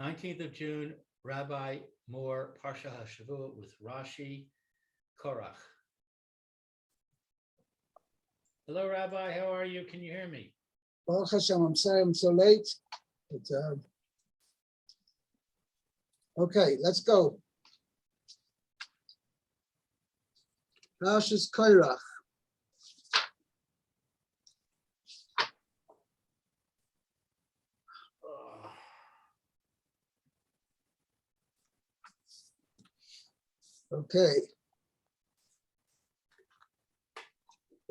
19th of June, Rabbi Moore, Parsha Hashavua with Rashi, Korah. Hello, Rabbi. How are you? Can you hear me? Baruch Hashem, I'm sorry I'm so late. But, okay, let's go. Parshas Korah. Okay.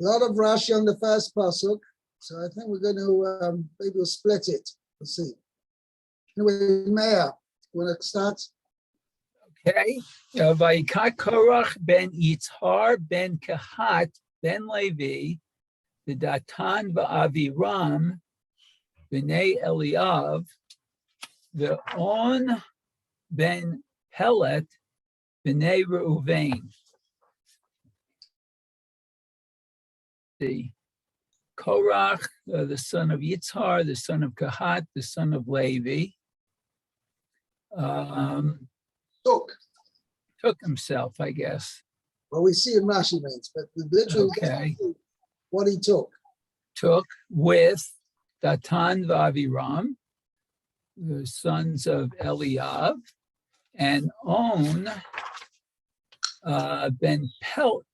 A lot of Rashi on the first pasuk, so I think we're going to maybe we'll split it. We'll see. Anyway, Meir, you want to start? Okay. Vayikach Korah ben Yitzhar ben Kehat ben Levi, the Datan va'Aviram b'nei Eliav, the On ben Pelet b'nei Reuven. The Korah, the son of Yitzhar, the son of Kehat, the son of Levi, took himself, I guess. Well, we see in Rashi means, but literally Okay. What he took. Took with Datan v'Aviram, the sons of Eliav, and On ben Pelet,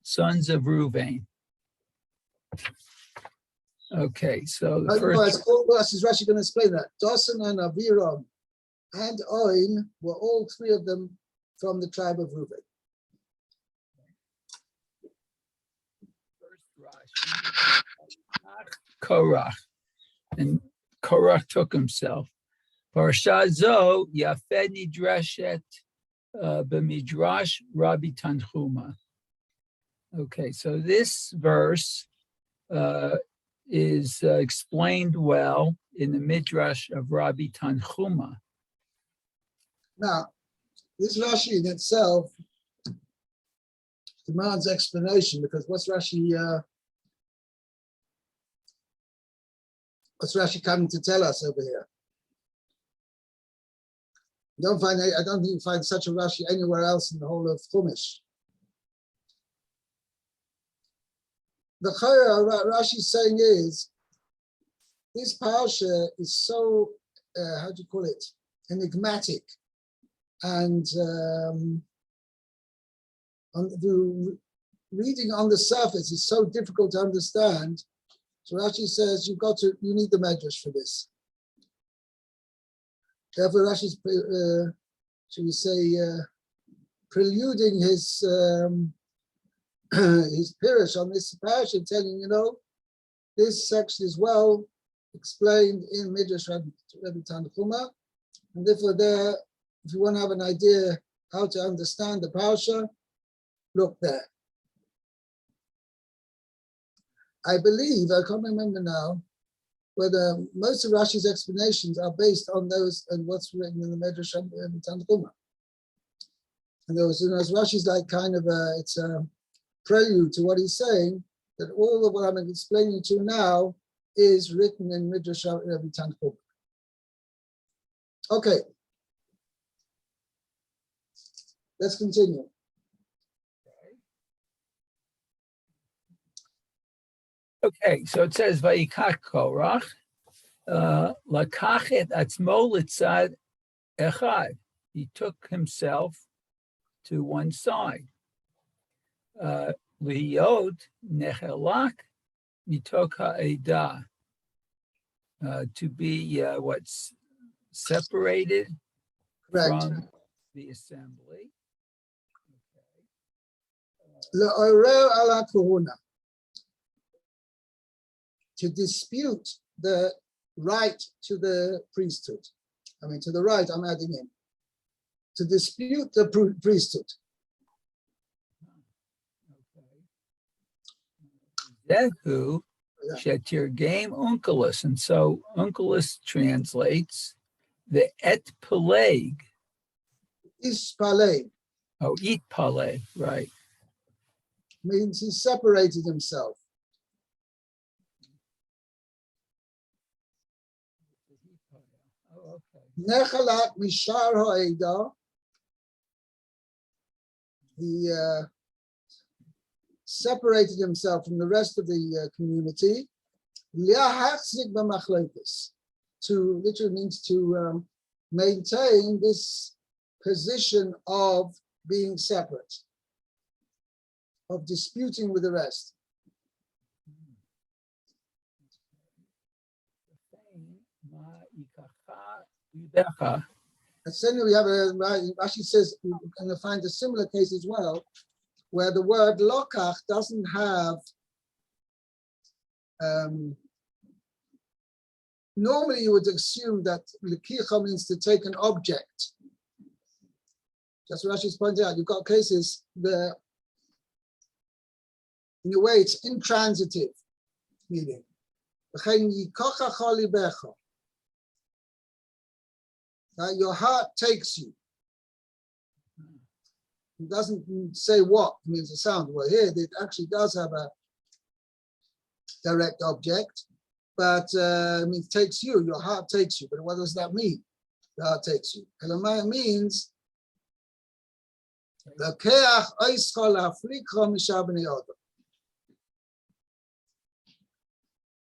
sons of Reuven. Okay, so the first. Is Rashi going to explain that? Dasan and Aviram and Oin were all three of them from the tribe of Reuven. First Rashi, Korah, and Korah took himself. Parsha zo yafed nidreshet b'midrash Rabbi Tanchuma. Okay, so this verse is explained well in the midrash of Rabbi Tanchuma. Now, this Rashi in itself demands explanation because what's Rashi coming to tell us over here? I don't think you find such a Rashi anywhere else in the whole of Chumash. The Chayah Rashi is saying is this Parsha is so how do you call it, enigmatic, and on the reading on the surface is so difficult to understand. So Rashi says you need the Medrash for this. Therefore, Rashi's should we say preluding his his Pirish on this Parsha, telling this section is well explained in Midrash Rabbi Tanchuma, and therefore there, if you want to have an idea how to understand the Parsha, look there. I believe, I can't remember now, whether most of Rashi's explanations are based on those and what's written in the Midrash Rabbi Tanchuma. And there was, Rashi's like kind of it's a prelude to what he's saying, that all of what I'm explaining to you now is written in Midrash Rabbi Tanchuma. Okay. Let's continue. Okay, so it says Vayikach Korah, Lakach et atzmo litzad echad. He took himself to one side. Liyot nechelak mitok ha'edah, to be what's separated. Correct. From the assembly. Le'orer ala kohuna, to dispute the right to the priesthood. I mean, to the right, I'm adding in. To dispute the priesthood. Zehu shetir game unkelus, and so unkelus translates the et peleg. Is paleg. Oh, eat peleg, right? Means he separated himself. Oh, okay. Nechalat mishar ha'eda. He separated himself from the rest of the community. Liahachzik b'machlokas. To literally means to maintain this position of being separate, of disputing with the rest. And suddenly we have Rashi says, we're going to find a similar case as well, where the word lokach doesn't have, normally you would assume that lekicha means to take an object. Just what Rashi's pointed out, you've got cases where, in a way, it's intransitive meaning. Your heart takes you. It doesn't say what, it means a sound. Well, here it actually does have a direct object, but it means takes you, your heart takes you. But what does that mean? The heart takes you. Elamaya means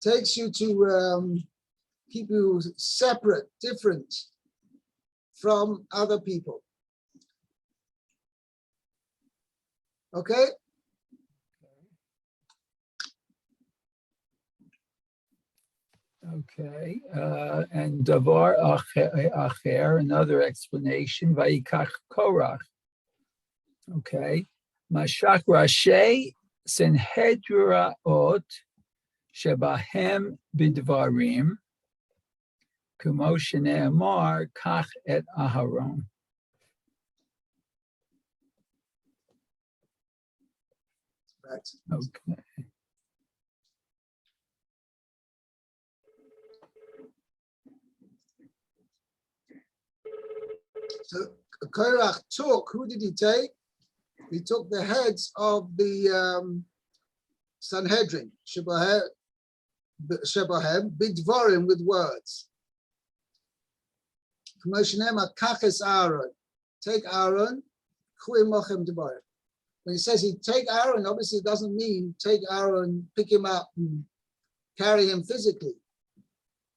takes you to keep you separate, different from other people. Okay? Okay, and davar acher, another explanation, vayikach Korah. Okay, mashak rashi senhedraot shebahem bidvarim, kumo shene'amar kach et Aharon. Right. Okay. So Korah took, who did he take? He took the heads of the Sanhedrin, Shebahem, bidvarim, with words. K'moshenema kaches Aaron, take Aaron, kuim mochem devarim. When he says he take Aaron, obviously it doesn't mean take Aaron, pick him up, and carry him physically.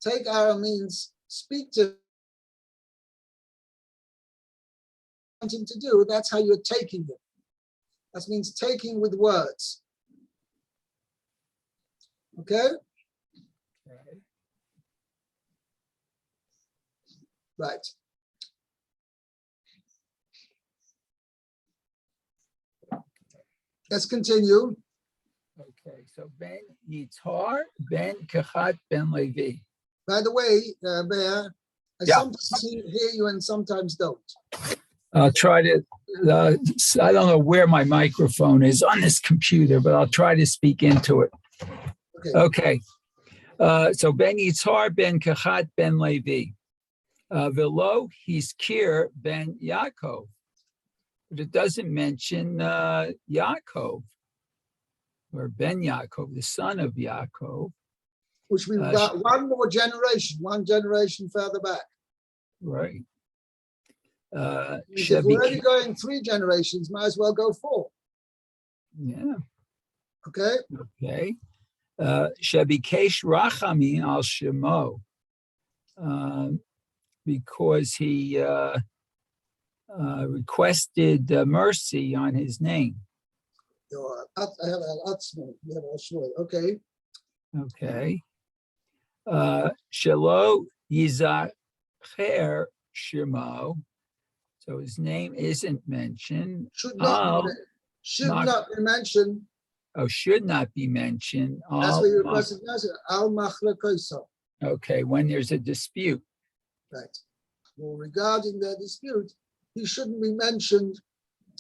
Take Aaron means speak to him to do. That's how you're taking him. That means taking with words. Okay? Right. Let's continue. Okay, so Ben Yitzhar, Ben Kechat, Ben Levi. By the way, Bear, I sometimes hear you and sometimes don't. I'll try to, I don't know where my microphone is on this computer, but I'll try to speak into it. Okay. So Ben Yitzhar, Ben Kechat, Ben Levi. Velo, he's Kir, Ben Yaakov. But it doesn't mention Yaakov, or Ben Yaakov, the son of Yaakov. Which we've got one generation further back. Right. If we're only going 3 generations, might as well go 4. Yeah. Okay. Okay. Shebikesh Rachamin al Shemo, because he requested mercy on his name. Okay. Okay. Shelo Yizacher Shemo. So his name isn't mentioned. Should not be mentioned. Oh, should not be mentioned. That's what you requested. Al Machlakoso. Okay, when there's a dispute. Right. Well, regarding their dispute, he shouldn't be mentioned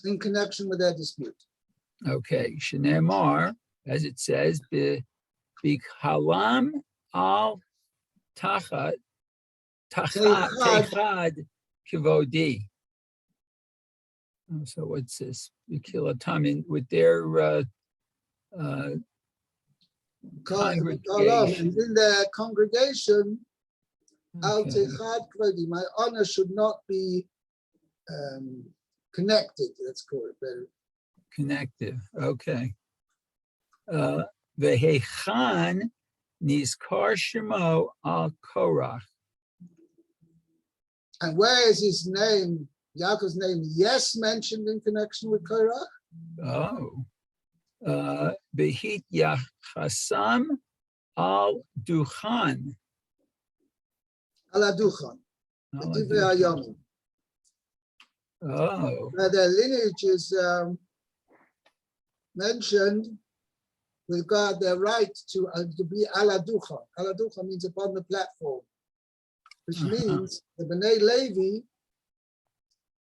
in connection with their dispute. Okay, Shneimar, as it says, Bikhalam al Tachad Techad Kivodi. So what's this? Bikilatam, with their congregation. In their congregation, Al Okay. Techad Kvodi, my honor should not be connected, let's call it better. Connective. Okay. Vehechan nizkar shemo al Korah. And where is his name, Yaakov's name, yes, mentioned in connection with Korah? Oh. Behit yachasam al duchan. Ala Duchan, the Al Divrei duchan. Hayomim. Oh. Their lineage is mentioned with God, their right to be ala Duchan. Ala Duchan means upon the platform, which means the Bnei Levi,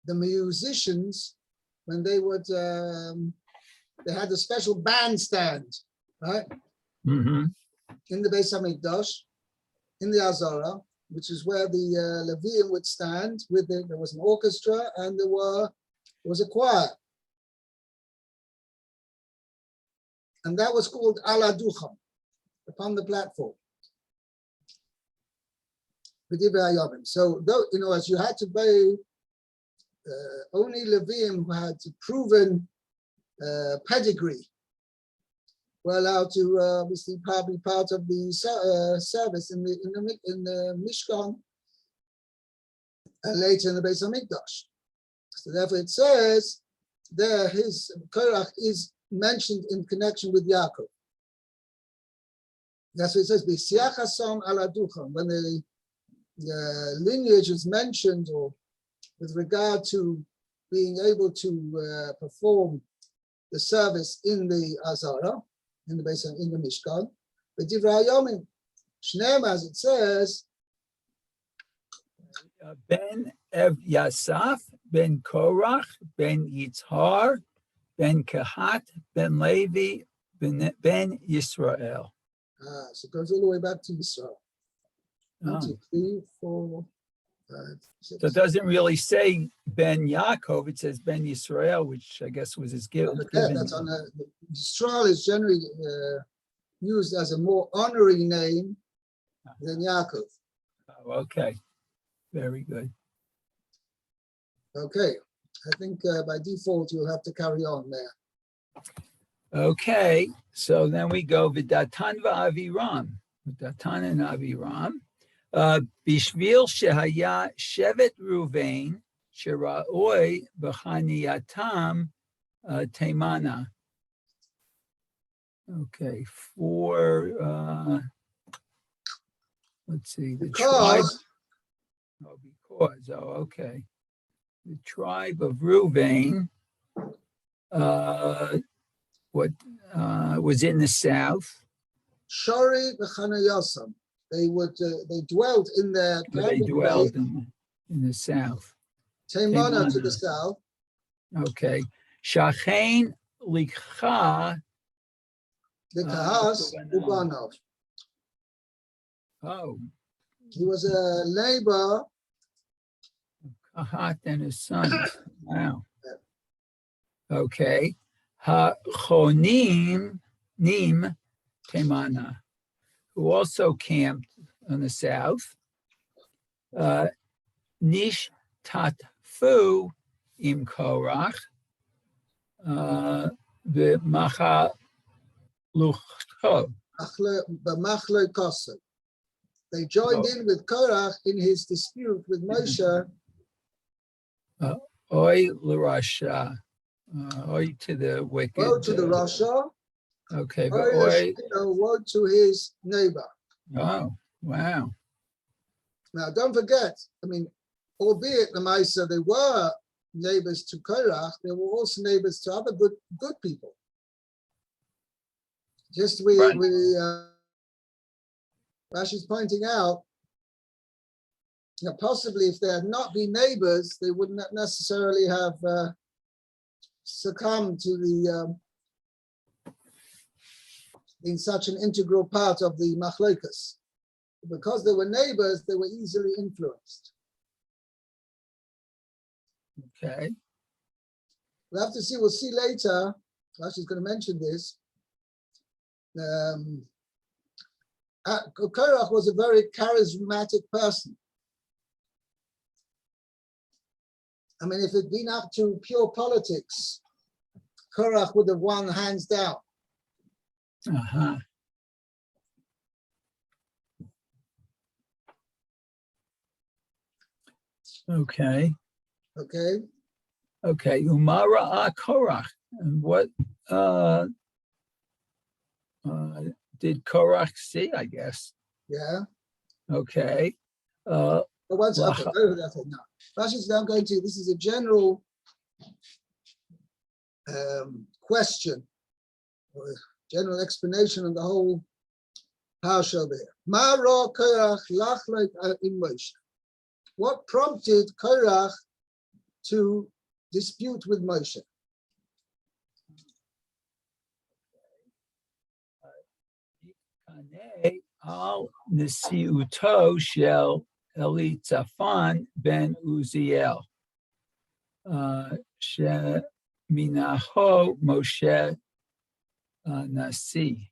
the musicians, when they would, they had a special bandstand, right? Mm-hmm. In the Beis Hamikdash, in the Azara, which is where the Leviim would stand with it. There was an orchestra and there was a choir. And that was called Ala Duchan, upon the platform. So, though, as you had to be only Leviim who had proven pedigree were allowed to obviously be part of the service in the Mishkan and later in the Beis Hamikdash. So therefore it says there his Korach is mentioned in connection with Yaakov. That's what it says, B'siach hasam ala duchan, when the lineage is mentioned, or with regard to being able to perform the service in the Azara, in the Mishkan, the Divrei Hayomim, Shneim, as it says, Ben Ev Yasaf, Ben Korach, Ben Yitzhar, Ben Kehat, Ben Levi, Ben Yisrael. So it goes all the way back to Yisrael. Oh. 1, 2, 3, 4, 5, 6. So it doesn't really say Ben Yaakov, it says Ben Yisrael, which I guess was his gift. Yeah, that's on Yisrael is generally used as a more honoring name than Yaakov. Oh, okay. Very good. Okay, I think by default you'll have to carry on there. Okay, so then we go V'datan v'aviram. V'datan and aviram. Bishvil shehaya shevet Ruvain shera'oi b'chaniyatam teimana. Okay, for let's see, the tribe. Oh, okay. The tribe of Ruvain, was in the south. Shori v'chanayosam. They dwelt in their They dwelled in the south. Teimana to the south. Okay. Shachain likcha. The Kahas Ubanov. Oh. He was a neighbor. Kahat and his son. Wow. Okay. Ha-chonim nim temana, who also camped on the south. Nish tatfu im Korach, v'machaluchto. They joined in with Korach in his dispute with Moshe. Oy l'Rasha, oy to the wicked. Woe to the Rasha. Okay, but oy. Woe to his neighbor. Oh, wow. Now, don't forget, albeit the Maisa, they were neighbors to Korach, they were also neighbors to other good people. Just Rashi's pointing out, possibly if they had not been neighbors, they would not necessarily have succumbed to being such an integral part of the machlokas. Because they were neighbors, they were easily influenced. Okay. We'll have to see, we'll see later, Rashi's going to mention this. Korach was a very charismatic person. I mean, if it'd been up to pure politics, Korah would have won hands down. Uh-huh. Okay. Okay. Okay. Umara Korach. And what did Korach see, I guess? Yeah. Okay. But once, Well, okay, go over that thing now. Rashi's now going to, this is a general question, or general explanation of the whole Parsha over here. Ma ra Korach lachlek in Moshe. What prompted Korach to dispute with Moshe? Al Nesiuto Shel Elitzaphan ben Uziel. She Minaho Moshe Nasi.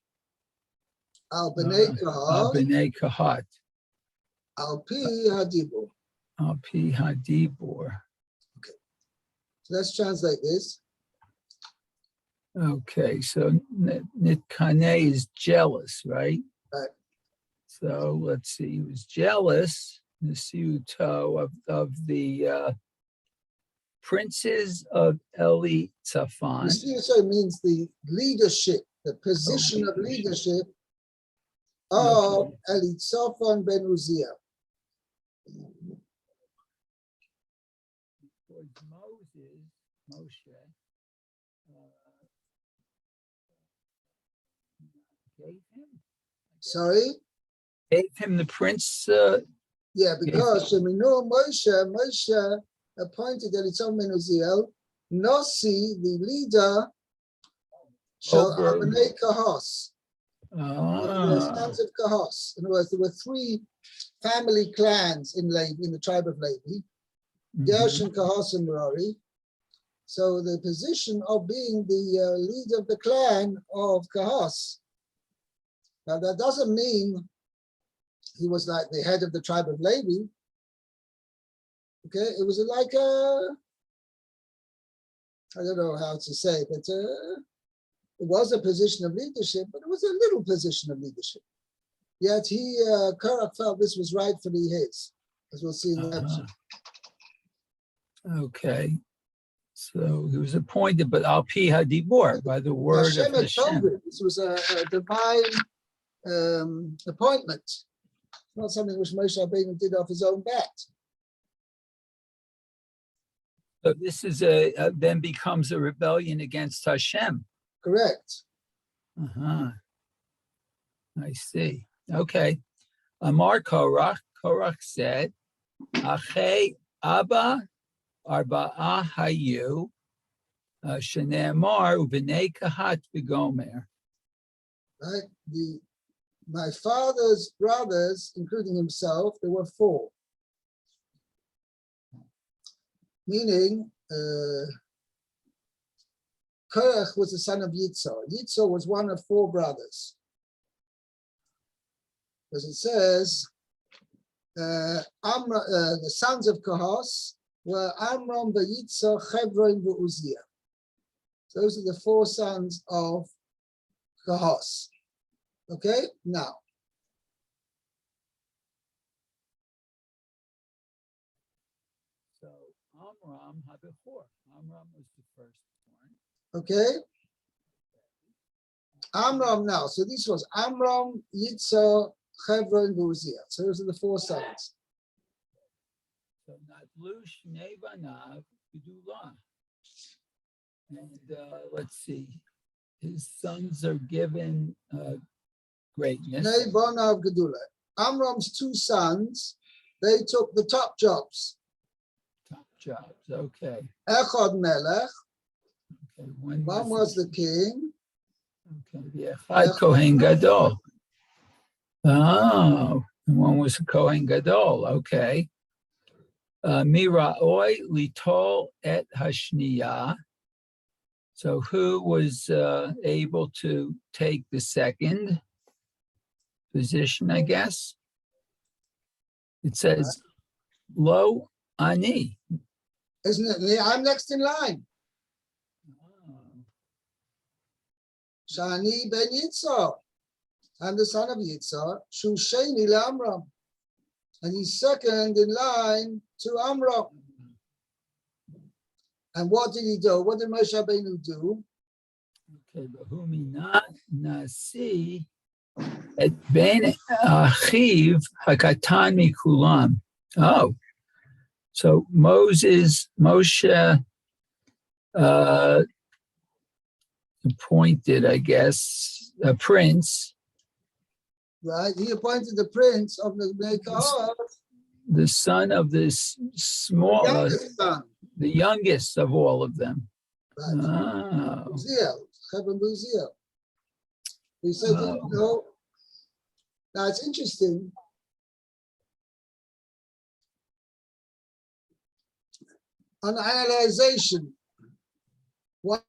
Al B'nai Kahat, B'nai Kahat. Al Pi Hadibur. Al Pi Hadibur. So let's translate this. Okay, so Nitkane is jealous, right? Right. So let's see, he was jealous, Nesiuto, of the princes of Eli Tzafan. Nesiuto means the leadership, the position of leadership of Elitzaphan ben Uziel. Moshe, gave him. Sorry? Gave him the prince. Yeah, because Sheminu Moshe appointed Elitzaphan ben Uziel, Nasi, the leader, Shel B'nai Kahos. The sons of Kahos. In other words, there were three family clans in Levi, in the tribe of Levi, Gershon, Kahos, and Merari. So the position of being the leader of the clan of Kahos. Now that doesn't mean he was like the head of the tribe of Levi. Okay, it was like I don't know how to say, but it was a position of leadership, but it was a little position of leadership. Yet Korah felt this was rightfully his, as we'll see in the episode. Okay. So he was appointed, but Al Pi Hadibur, by the word of Hashem. This was a divine appointment, not something which Moshe Rabbeinu did off his own bat. So this is then becomes a rebellion against Hashem. Correct. I see. Okay. Amar Korach said, Achei Abba Arba'a Hayu Shene'emar U'bnei Kahat V'gomer. Right. My father's brothers, including himself, there were four. Meaning, Korah was the son of Yitzhak. Yitzhak was one of four brothers. As it says, the sons of Kahos were Amram, Yitzhak, Hebron, and Uziel. Those are the four sons of Kahos. Okay, now. So Amram Habechor. Amram was the first one. Okay. Amram now. So this was Amram, Yitzhak, Hebron, and Uziel. So those are the four sons. So Natlu Shnei Banav Gedulah. And let's see. His sons are given greatness. Shnei Banav Gedulah. Amram's two sons, they took the top jobs. Top jobs, okay. Echad Melech. Okay, one was the king. Okay, Echad Kohen Gadol. Oh, one was a Kohen Gadol, okay. Mira'oi litol et hashniya. So who was able to take the second position, I guess? It says, Lo ani. Isn't it? I'm next in line. Shani ben Yitzhak. I'm the son of Yitzhak. Shu Sheni le'Amram. And he's second in line to Amram. And what did he do? What did Moshe Rabbeinu do? Okay, but whom nasi et ben achiv hakatan mikulam. Oh, so Moshe appointed, I guess, a prince. Right? He appointed the prince of the Bnei Korah, The son of this small, youngest son. the youngest of all of them. Right. Oh. Uziel, Chevron Uziel. He said, Oh. you know, now it's interesting. On analyzation, what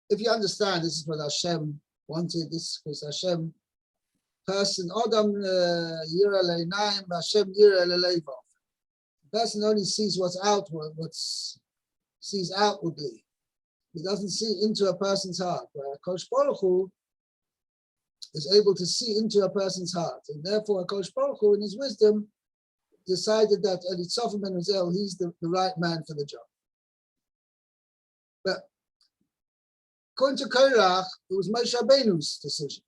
if you understand this is what Hashem wanted, this was Hashem person, Adam Yira Leinaim, Hashem Yira Lelevav. The person only sees what's outward, sees outwardly. He doesn't see into a person's heart. Where Kosh Baruch Hu is able to see into a person's heart. And therefore, Kosh Baruch Hu, in his wisdom, decided that Elitzoph ben Uziel, he's the right man for the job. But according to Korah, it was Moshe Rabbeinu's decision.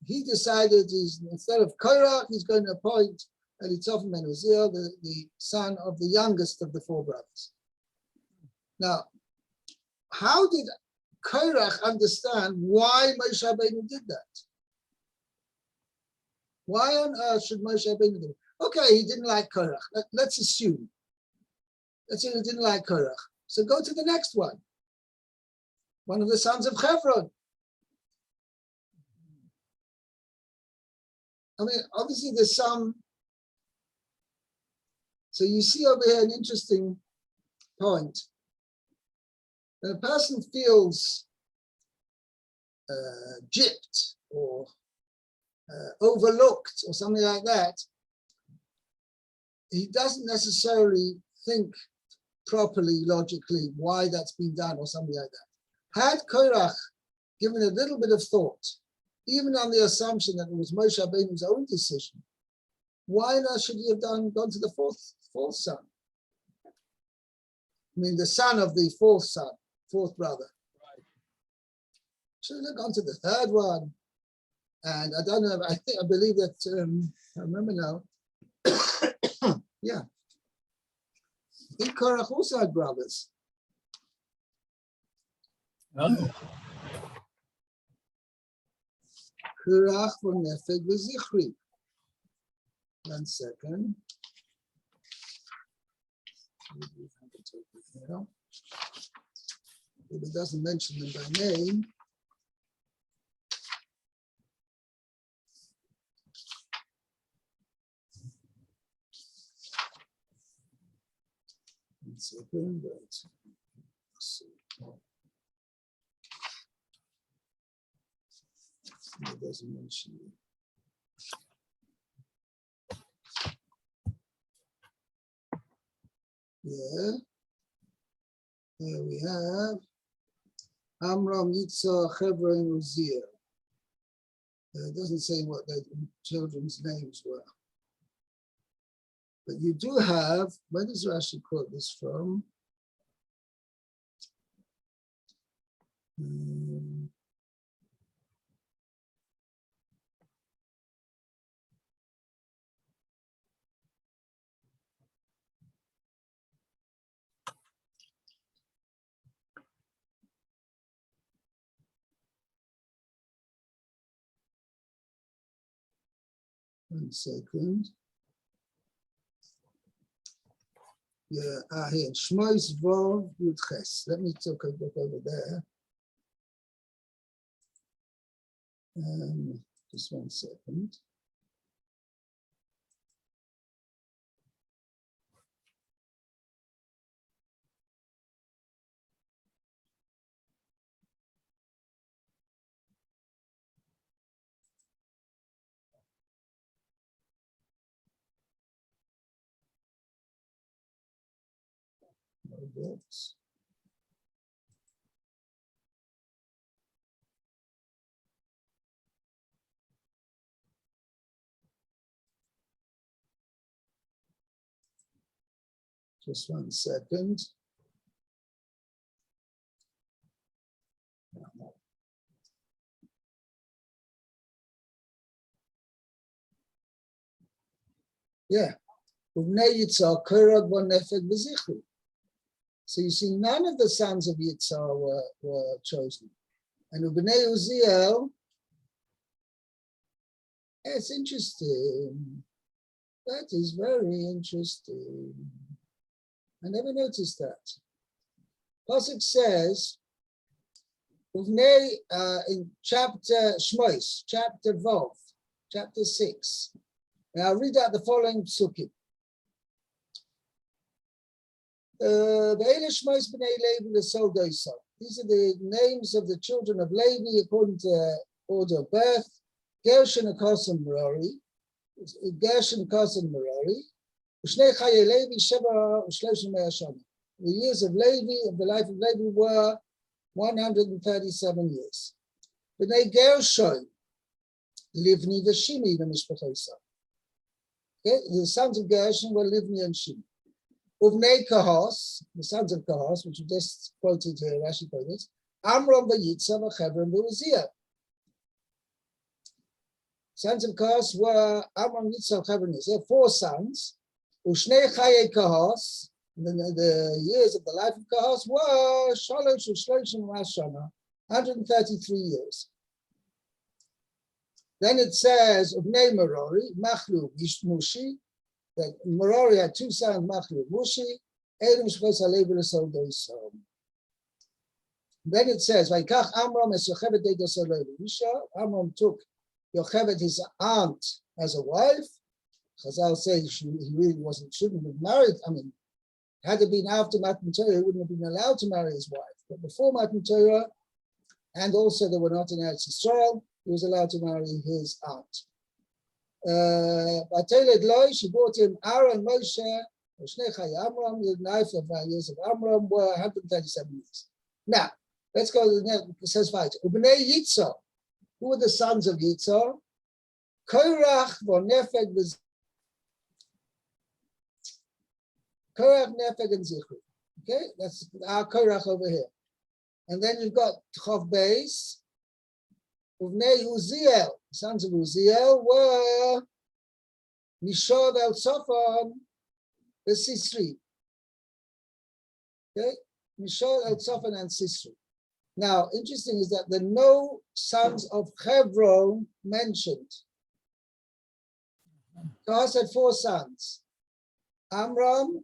He decided instead of Korah, he's going to appoint Elitzoph ben Uziel, the son of the youngest of the four brothers. Now, how did Korah understand why Moshe Rabbeinu did that? Why on earth should Moshe Rabbeinu do it? Okay, he didn't like Korah. Let's assume. Let's say he didn't like Korah. So go to the next one. One of the sons of Hebron. I mean, obviously there's some. So you see over here an interesting point. When a person feels gypped or overlooked or something like that, he doesn't necessarily think properly, logically, why that's been done or something like that. Had Korach given a little bit of thought, even on the assumption that it was Moshe Rabbeinu's own decision, why not should he have gone to the fourth son? I mean, the son of the fourth brother. Right. Should have gone to the third one. And I don't know, I believe that, I remember now, yeah. I think Korach also had brothers. Oh. Korach von Nefeg v'Zichri. 1 second. If it doesn't mention them by name. One second, right. Let's see. It doesn't mention it. Yeah. Here we have Amram, Yitzhak, Hebron, Uziel. It doesn't say what their children's names were. But you do have, where does Rashi quote this from? One second. Yeah, here. Shmois Vov Yud Ches. Let me take a look over there. Just 1 second. books. Just 1 second. Yeah. Ubnei Yitzhak, Korah, Nefeg, V'zichri. So you see, none of the sons of Yitzhak were chosen. And Ubnei Uziel, it's interesting. That is very interesting. I never noticed that. Pasuk says, Ubnei, in chapter Shmos, chapter Vov, chapter 6. Now I'll read out the following psukim. These are the names of the children of Levi according to order of birth. Gershon, Kosan, Merari. Gershon, Kosan, Merari. The years of Levi, of the life of Levi, were 137 years. B'nei Gershon, Livni v'Shimi v'mishpachosa. Okay, the sons of Gershon were Livni and Shimi. Uvnei Kahos, the sons of Kahos, which we just quoted here, Rashi quoted, Amram v'Yitzhak v'Chevron v'Uziel. Sons of Kahos were Amram, Yitzhak, Chevron, Uziel, 4 sons. Ushnei Chaye Kahos, the years of the life of Kahos were Shalosh U'Shloshim Mashana, 133 years. Then it says, Uvnei Merari, Machlu Mushi, that Merari had 2 sons, Machlu Mushi, Edom Shchos HaLevi L'Sol Doisom. Then it says, Vaikach Amram es Yocheved Deidos HaLevi Isha. Amram took Yocheved, his aunt, as a wife. Chazal say he really shouldn't have married. I mean, had it been after Matan Torah, he wouldn't have been allowed to marry his wife. But before Matan Torah, and also they were not in Eretz Yisrael, he was allowed to marry his aunt. She brought him Aaron, Moshe, Amram. The life of years of Amram were 137 years. Now, let's go to the next. It says, Ubnei Yitzhak. Who were the sons of Yitzhak? Korah, Nefeg, Korah, Nefeg, and Zichri. Okay, that's our Korah over here. And then you've got Chav Beis. Uvnei Uziel, sons of Uziel were Mishov El Tzofan, the Sisri. Okay, Mishov El Tzofan and Sisri. Now, interesting is that there are no sons of Hebron mentioned. God had 4 sons: Amram,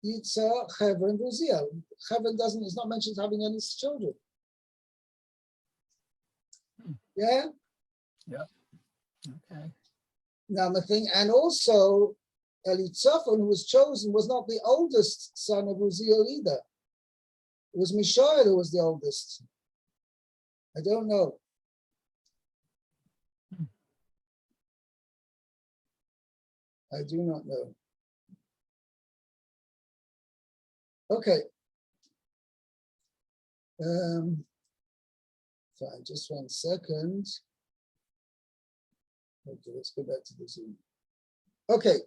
Yitzhak, Hebron, and Uziel. Hebron is not mentioned having any children. Yeah? Yeah. Okay. Now the thing, and also Elitzaphan, who was chosen, was not the oldest son of Uziel either. It was Mishael who was the oldest. I don't know. I do not know. Okay. Fine, just 1 second. Okay, let's go back to the Zoom. Okay,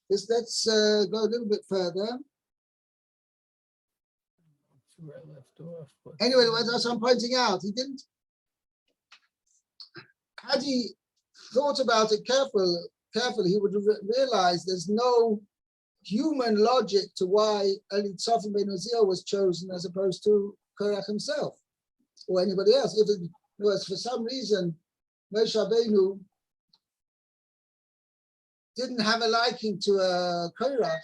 let's go a little bit further. Where I left off. Anyway, that's what I'm pointing out. He didn't, had he thought about it carefully, he would have realized there's no human logic to why Elitzaphan ben Uziel was chosen as opposed to Korah himself or anybody else. If it was for some reason Moshe Rabbeinu didn't have a liking to Korah,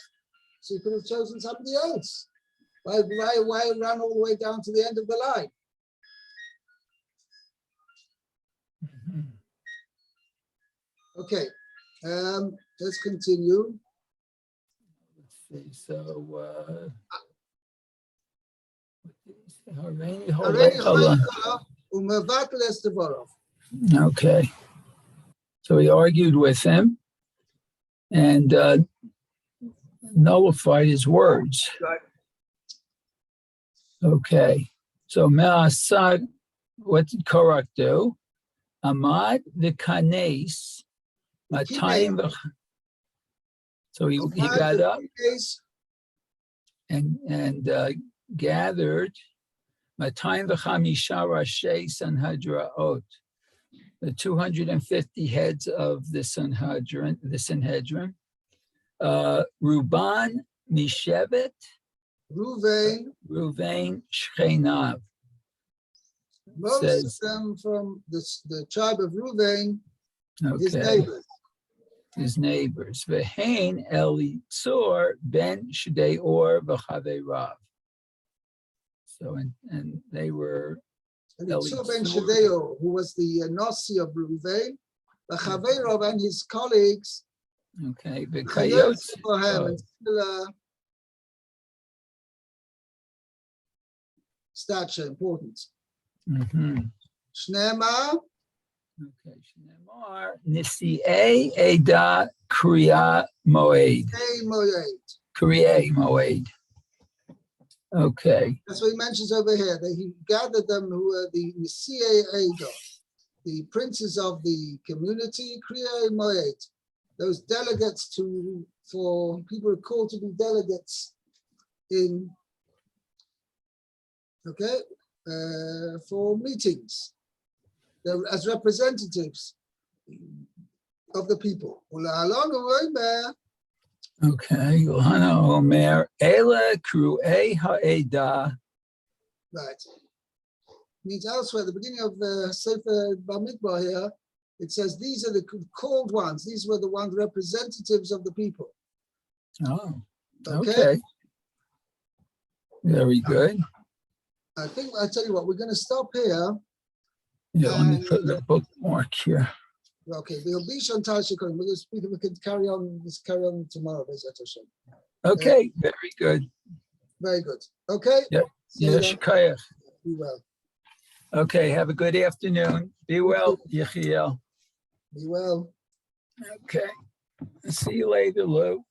so he could have chosen somebody else. Why run all the way down to the end of the line? Okay, let's continue. Let's see. So, okay. So he argued with him, and nullified his words. Right. Okay. So Me'asad, what did Korah do? Amad v'kanes, matayim v'ch. So he got up and gathered matayim v'chamisha rashi sanhadraot, the 250 heads of the Sanhedrin, Ruban Mishevet, Ruvain Shchenav. Most of them from the tribe of Ruvain, Okay. His neighbors. Vehain Elitzur ben Shdeor v'chaveirav. So and they were Elitzur ben Shdeor, who was the Nasi of Ruvain, v'chaveirav and his colleagues. Okay. And similar stature, importance. Shnema. Okay, Shnemar Nisi'e Eda Kriya Moed. Kriya Moed. Okay. That's what he mentions over here, that he gathered them who were the Nisi'e Eda, the princes of the community, Kriya Moed, those delegates for people who are called to be delegates in, for meetings. They're as representatives of the people. Okay, Yohana Omer, Ela Kru'ei Ha'eda. Right. Means elsewhere, at the beginning of the Sefer Bamidbar here, it says these are the called ones. These were the ones representatives of the people. Oh, okay. Very good. I think, I tell you what, we're going to stop here. Yeah, let me put the bookmark here. Okay, we'll be on Tarshikon. We're going to speak. We can carry on. Let's carry on tomorrow. Okay, very good. Very good. Okay. Yeah. Yes, Kaya. Be well. Okay, have a good afternoon. Be well, Yechiel. Be well. Okay. See you later, Lou.